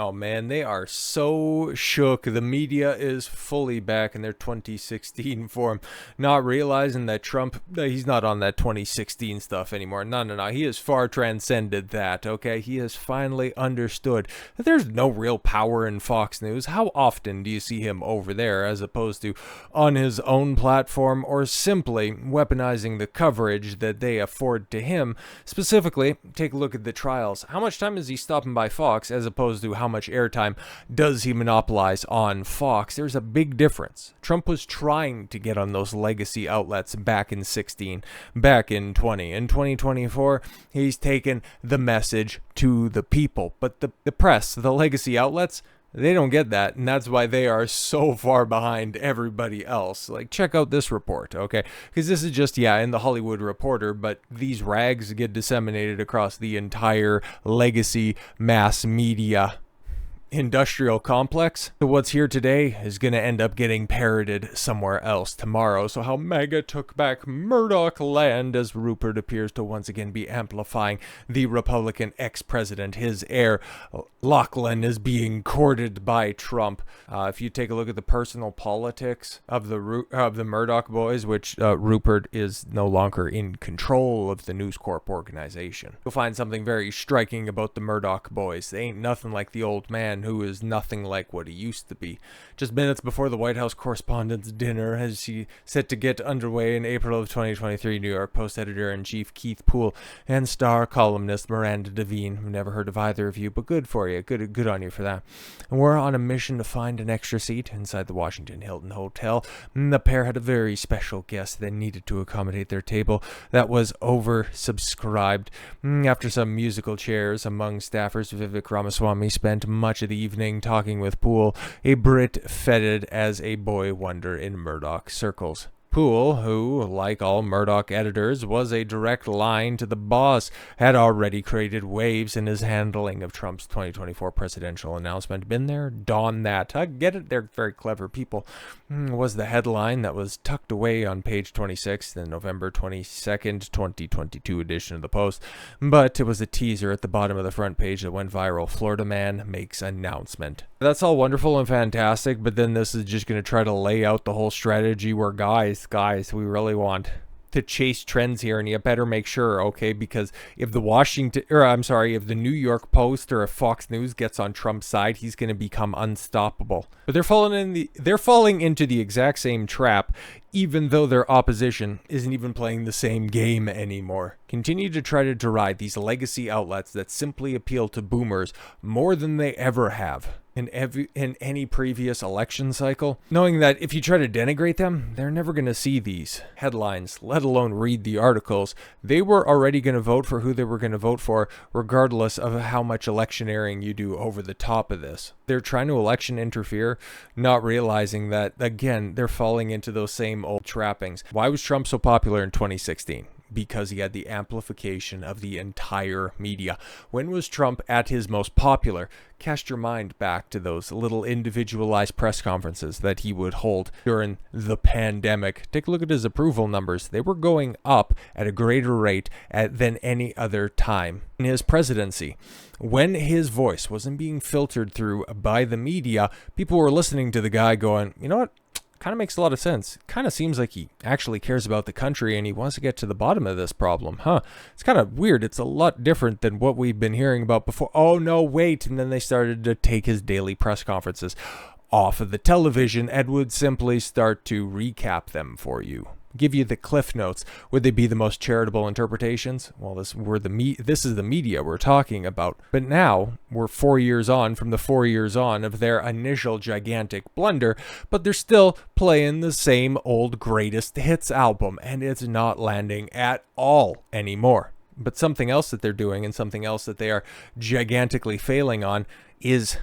Oh man, they are so shook. The media is fully back in their 2016 form, not realizing that Trump, he's not on that 2016 stuff anymore. No. He has far transcended that, okay? He has finally understood that there's no real power in Fox News. How often do you see him over there as opposed to on his own platform or simply weaponizing the coverage that they afford to him? Specifically, take a look at the trials. How much time is he stopping by Fox as opposed to how much airtime does he monopolize on Fox? There's a big difference. Trump was trying to get on those legacy outlets back in 16, back in 20. In 2024, he's taken the message to the people. But the press, the legacy outlets, they don't get that, and that's why they are so far behind everybody else. Like, check out this report, okay? Because this is just, in the Hollywood Reporter, but these rags get disseminated across the entire legacy mass media industrial complex. So what's here today is going to end up getting parroted somewhere else tomorrow. So how MAGA took back Murdoch land, as Rupert appears to once again be amplifying the Republican ex-president. His heir, Lachlan, is being courted by Trump. If you take a look at the personal politics of the Murdoch boys, which Rupert is no longer in control of the News Corp organization, you'll find something very striking about the Murdoch boys. They ain't nothing like the old man, who is nothing like what he used to be. Just minutes before the White House Correspondents' Dinner, as she set to get underway in April of 2023, New York Post editor-in-chief Keith Poole and star columnist Miranda Devine, who never heard of either of you, but good for you, good on you for that. And we're on a mission to find an extra seat inside the Washington Hilton Hotel. And the pair had a very special guest that needed to accommodate their table that was oversubscribed. After some musical chairs among staffers, Vivek Ramaswamy spent much of the evening talking with Poole, a Brit feted as a boy wonder in Murdoch circles. Poole, who, like all Murdoch editors, was a direct line to the boss, had already created waves in his handling of Trump's 2024 presidential announcement. Been there, done that. I get it, they're very clever people. Was the headline that was tucked away on page 26, the November 22nd, 2022 edition of the Post. But it was a teaser at the bottom of the front page that went viral. Florida man makes announcement. That's all wonderful and fantastic, but then this is just going to try to lay out the whole strategy where guys, we really want to chase trends here, and you better make sure, okay, because if if the New York Post or if Fox News gets on Trump's side, he's going to become unstoppable. But they're falling into the exact same trap, even though their opposition isn't even playing the same game anymore. Continue to try to deride these legacy outlets that simply appeal to boomers more than they ever have in any previous election cycle, knowing that if you try to denigrate them, they're never going to see these headlines, let alone read the articles. They were already going to vote for who they were going to vote for, regardless of how much electioneering you do over the top of this. They're trying to election interfere, not realizing that, again, they're falling into those same old trappings. Why was Trump so popular in 2016? Because he had the amplification of the entire media. When was Trump at his most popular? Cast your mind back to those little individualized press conferences that he would hold during the pandemic. Take a look at his approval numbers. They were going up at a greater rate than any other time in his presidency. When his voice wasn't being filtered through by the media, people were listening to the guy going, you know what? Kind of makes a lot of sense. Kind of seems like he actually cares about the country and he wants to get to the bottom of this problem, It's kind of weird. It's a lot different than what we've been hearing about before. Oh, no, wait. And then they started to take his daily press conferences off of the television and would simply start to recap them for you. Give you the cliff notes. Would they be the most charitable interpretations? Well, this is the media we're talking about. But now we're 4 years on from the 4 years on of their initial gigantic blunder, but they're still playing the same old greatest hits album, and it's not landing at all anymore. But something else that they're doing and something else that they are gigantically failing on is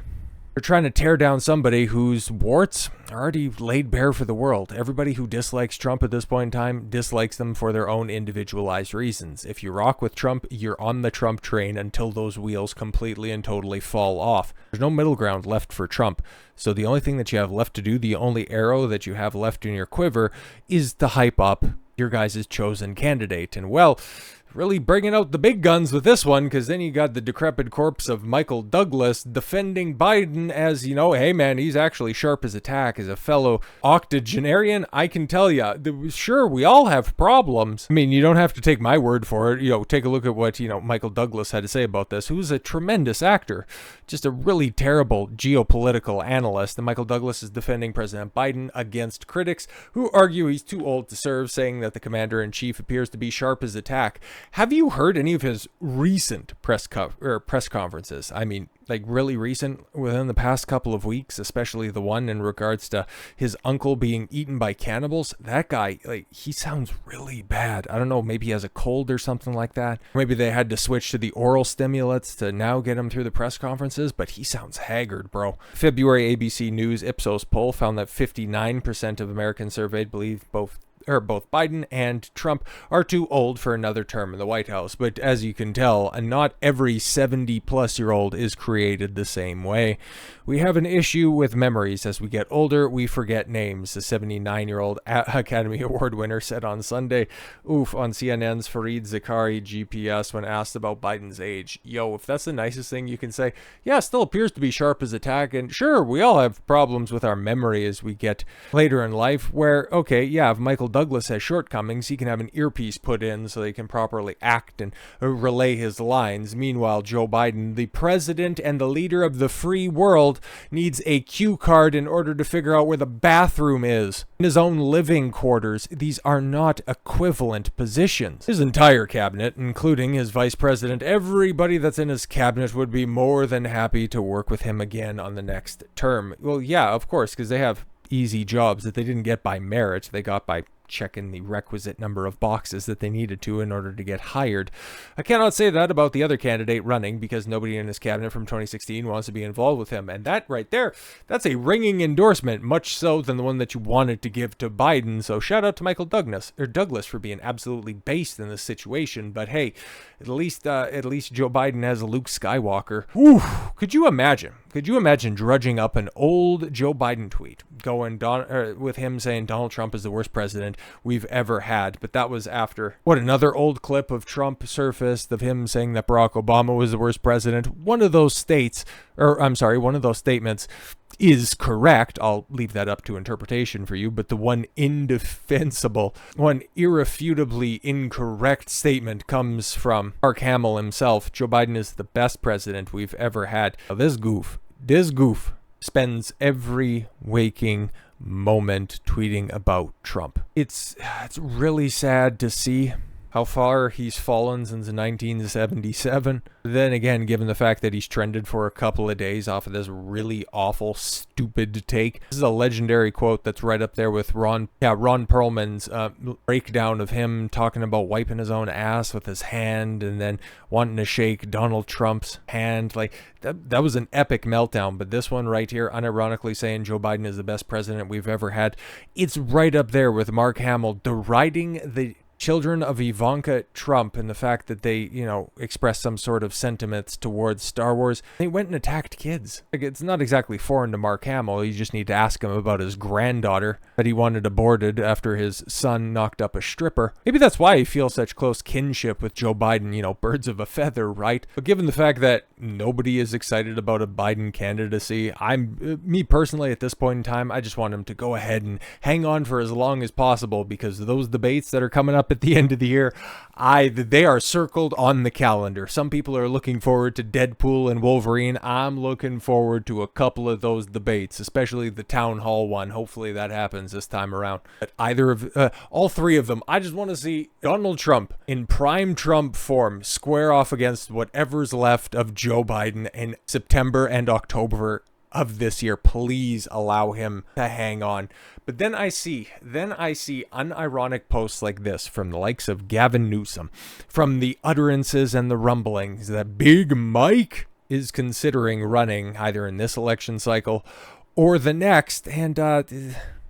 they're trying to tear down somebody whose warts are already laid bare for the world. Everybody who dislikes Trump at this point in time dislikes them for their own individualized reasons. If you rock with Trump, you're on the Trump train until those wheels completely and totally fall off. There's no middle ground left for Trump. So the only thing that you have left to do, the only arrow that you have left in your quiver, is to hype up your guys' chosen candidate. And well, really bringing out the big guns with this one, because then you got the decrepit corpse of Michael Douglas defending Biden as, hey man, he's actually sharp as a tack. As a fellow octogenarian, I can tell you, sure, we all have problems. I mean, you don't have to take my word for it. Take a look at what, Michael Douglas had to say about this, who's a tremendous actor, just a really terrible geopolitical analyst. And Michael Douglas is defending President Biden against critics who argue he's too old to serve, saying that the commander-in-chief appears to be sharp as a tack. Have you heard any of his recent press conferences? I mean, like really recent, within the past couple of weeks, especially the one in regards to his uncle being eaten by cannibals. That guy, he sounds really bad. I don't know, maybe he has a cold or something like that. Maybe they had to switch to the oral stimulants to now get him through the press conferences, but he sounds haggard, bro. February ABC News Ipsos poll found that 59% of Americans surveyed believe both Biden and Trump are too old for another term in the White House. But as you can tell, not every 70-plus-year-old is created the same way. We have an issue with memories. As we get older, we forget names, the 79-year-old Academy Award winner said on Sunday. On CNN's Fareed Zakaria GPS when asked about Biden's age. If that's the nicest thing you can say, yeah, still appears to be sharp as a tack. And sure, we all have problems with our memory as we get later in life where, if Michael Douglas has shortcomings, he can have an earpiece put in so they can properly act and relay his lines. Meanwhile, Joe Biden, the president and the leader of the free world, needs a cue card in order to figure out where the bathroom is. In his own living quarters, these are not equivalent positions. His entire cabinet, including his vice president, everybody that's in his cabinet would be more than happy to work with him again on the next term. Well, yeah, of course, because they have easy jobs that they didn't get by merit. They got by checking the requisite number of boxes that they needed to in order to get hired. I cannot say that about the other candidate running, because nobody in his cabinet from 2016 wants to be involved with him. And that right there, that's a ringing endorsement, much so than the one that you wanted to give to Biden. So shout out to Michael Douglas for being absolutely based in this situation. But hey, at least Joe Biden has a Luke Skywalker. Whew, could you imagine drudging up an old Joe Biden tweet with him saying Donald Trump is the worst president we've ever had? But that was after another old clip of Trump surfaced of him saying that Barack Obama was the worst president. One of those statements is correct. I'll leave that up to interpretation for you, but the one irrefutably incorrect statement comes from Mark Hamill himself. Joe Biden is the best president we've ever had. Now, this goof spends every waking moment tweeting about Trump. It's really sad to see how far he's fallen since 1977. Then again, given the fact that he's trended for a couple of days off of this really awful, stupid take. This is a legendary quote that's right up there with Ron Perlman's breakdown of him talking about wiping his own ass with his hand and then wanting to shake Donald Trump's hand. Like, that was an epic meltdown. But this one right here, unironically saying Joe Biden is the best president we've ever had, it's right up there with Mark Hamill deriding the children of Ivanka Trump and the fact that they, expressed some sort of sentiments towards Star Wars. They went and attacked kids. Like, it's not exactly foreign to Mark Hamill. You just need to ask him about his granddaughter that he wanted aborted after his son knocked up a stripper. Maybe that's why he feels such close kinship with Joe Biden, birds of a feather, right? But given the fact that nobody is excited about a Biden candidacy, me personally at this point in time, I just want him to go ahead and hang on for as long as possible, because those debates that are coming up at the end of the year, they are circled on the calendar. Some people are looking forward to Deadpool and Wolverine. I'm looking forward to a couple of those debates, especially the town hall one. Hopefully that happens this time around. But all three of them, I just want to see Donald Trump in prime Trump form square off against whatever's left of Joe Biden in September and October of this year. Please allow him to hang on. But then I see unironic posts like this from the likes of Gavin Newsom, from the utterances and the rumblings that Big Mike is considering running either in this election cycle or the next, and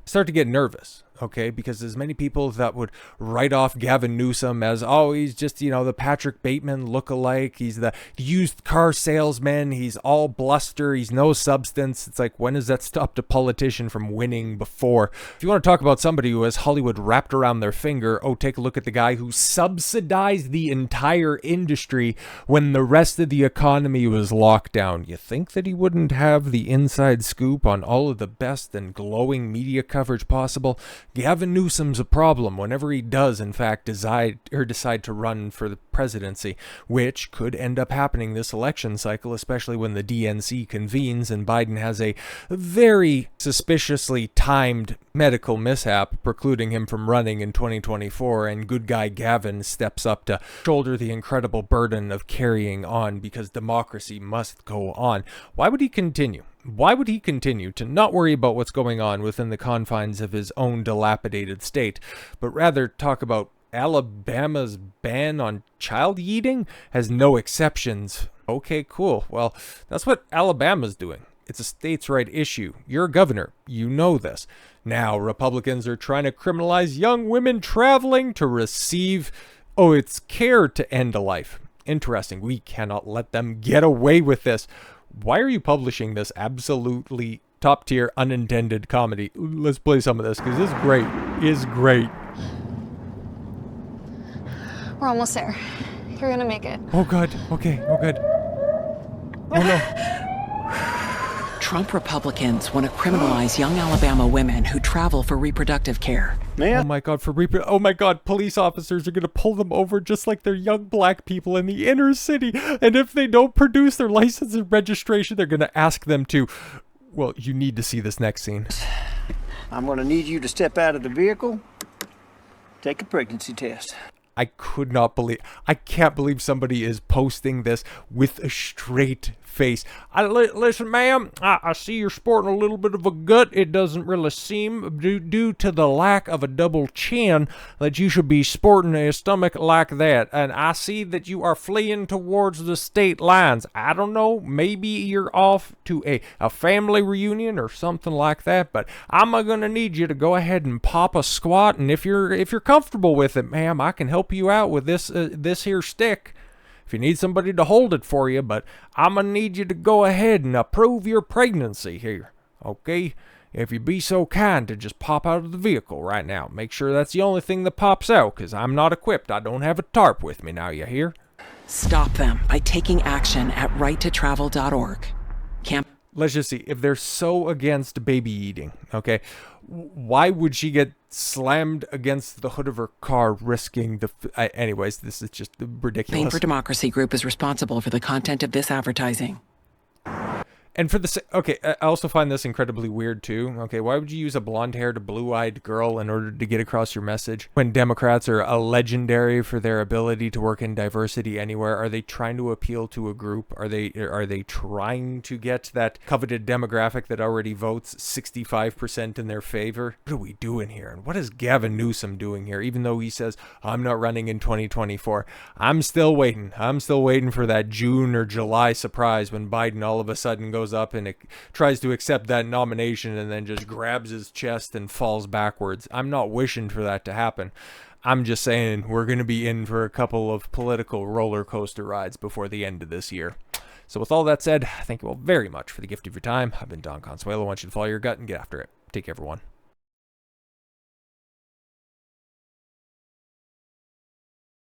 start to get nervous. okay? Because there's many people that would write off Gavin Newsom as, oh, he's just, the Patrick Bateman look-alike. He's the used car salesman. He's all bluster. He's no substance. It's like, when has that stopped a politician from winning before? If you want to talk about somebody who has Hollywood wrapped around their finger, take a look at the guy who subsidized the entire industry when the rest of the economy was locked down. You think that he wouldn't have the inside scoop on all of the best and glowing media coverage possible? Gavin Newsom's a problem whenever he does, in fact, decide to run for the presidency, which could end up happening this election cycle, especially when the DNC convenes and Biden has a very suspiciously timed medical mishap precluding him from running in 2024, and good guy Gavin steps up to shoulder the incredible burden of carrying on because democracy must go on. Why would he continue? Why would he continue to not worry about what's going on within the confines of his own dilapidated state, but rather talk about Alabama's ban on child eating has no exceptions? Okay, cool. Well, that's what Alabama's doing. It's a states' right issue. You're a governor. You know this. Now, Republicans are trying to criminalize young women traveling to receive, it's care to end a life. Interesting. We cannot let them get away with this. Why are you publishing this absolutely top-tier unintended comedy? Let's play some of this, because this is great. It's great. We're almost there. You're gonna make it. Oh, God. Okay. Oh, good. Oh, no. Trump Republicans want to criminalize young Alabama women who travel for reproductive care. Oh my God, oh my God, police officers are going to pull them over just like they're young black people in the inner city. And if they don't produce their license and registration, they're going to ask them to. Well, you need to see this next scene. I'm going to need you to step out of the vehicle, take a pregnancy test. I can't believe somebody is posting this with a straight face. Listen, ma'am, I see you're sporting a little bit of a gut. It doesn't really seem, due to the lack of a double chin, that you should be sporting a stomach like that. And I see that you are fleeing towards the state lines. I don't know, maybe you're off to a family reunion or something like that, but I'm going to need you to go ahead and pop a squat. And if you're comfortable with it, ma'am, I can help you out with this here stick. If you need somebody to hold it for you, but I'm going to need you to go ahead and approve your pregnancy here, okay? If you'd be so kind to just pop out of the vehicle right now. Make sure that's the only thing that pops out, because I'm not equipped. I don't have a tarp with me now, you hear? Stop them by taking action at righttotravel.org. Let's just see. If they're so against baby eating, okay, why would she get slammed against the hood of her car risking the... anyways, this is just ridiculous. Pain for Democracy Group is responsible for the content of this advertising. And for the... Okay, I also find this incredibly weird, too. Okay, why would you use a blonde-haired, blue-eyed girl in order to get across your message? When Democrats are legendary for their ability to work in diversity anywhere, are they trying to appeal to a group? Are they trying to get that coveted demographic that already votes 65% in their favor? What are we doing here? And what is Gavin Newsom doing here? Even though he says, I'm not running in 2024. I'm still waiting. I'm still waiting for that June or July surprise when Biden all of a sudden goes up and tries to accept that nomination and then just grabs his chest and falls backwards. I'm not wishing for that to happen. I'm just saying we're going to be in for a couple of political roller coaster rides before the end of this year. So with all that said, thank you all very much for the gift of your time. I've been Don Consuelo. I want you to follow your gut and get after it. Take care, everyone.